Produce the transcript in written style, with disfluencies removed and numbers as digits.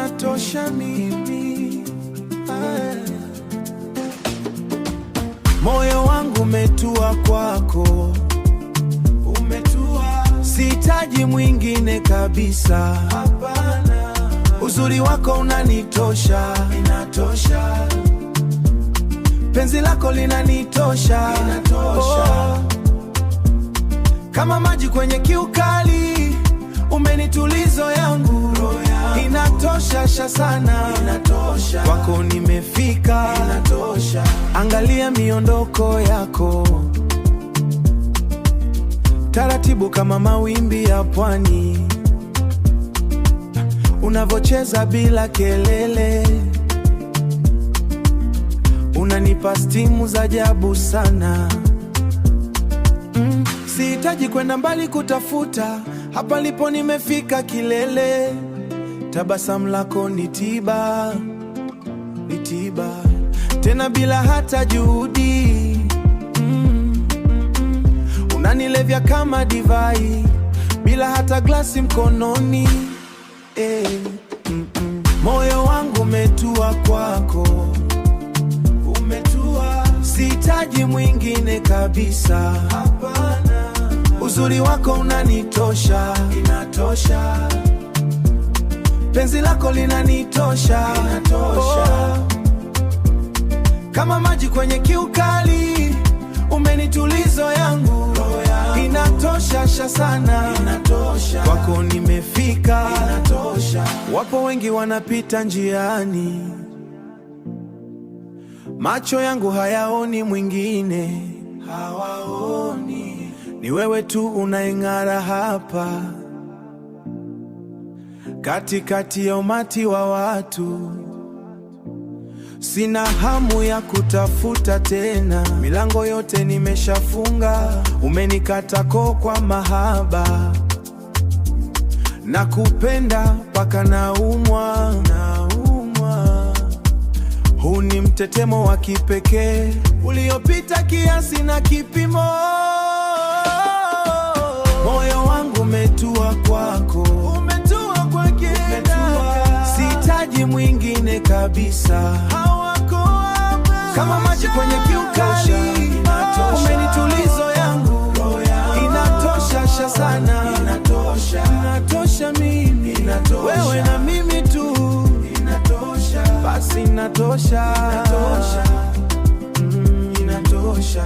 inatosha mimi. Moyo wangu umetua kwako, umetua, sihitaji mwingine kabisa. Hapana, uzuri wako unanitosha, inatosha. Penzi lako linanitosha, inatosha. Kama maji kwenye kiu kali, umenitulizo yangu, inatosha sana, inatosha. Kwako nimefika, inatosha. Angalia miondoko yako, taratibu kama mawimbi ya pwani, unavocheza bila kelele, unanipa stimu za ajabu sana. Sihitaji kwenda mbali kutafuta, hapa lipo nimefika kilele. Tabasamu lako ni tiba, ni tiba, tena bila hata juhudi. Unanilevya kama divai, bila hata glasi mkononi. Moyo wangu umetua kwako, umetua, sihitaji mwingine kabisa. Hapana, uzuri wako unanitosha, inatosha. Penzi lako linanitosha, inatosha. Kama maji kwenye kiu kali, umenitulizo yangu, inatosha sana, inatosha. Kwako nimefika, inatosha. Wapo wengi wanapita njiani, macho yangu hayaoni mwingine, hawaoni. Ni wewe tu unaing'ara hapa, katikati ya umati wa watu. Sina hamu ya kutafuta tena, milango yote nimeshafunga. Umenikata koo kwa mahaba, nakupenda mpaka naumwa. Huu ni mtetemo wa kipekee uliopita kiasi na kipimo. Moyo wangu umetua kwako, umetua kwake, sihitaji mwingine kabisa. Kama maji kwenye kiu kali, umenitulizo yangu, inatosha sana, inatosha mimi, wewe na mimi tu, basi inatosha, inatosha.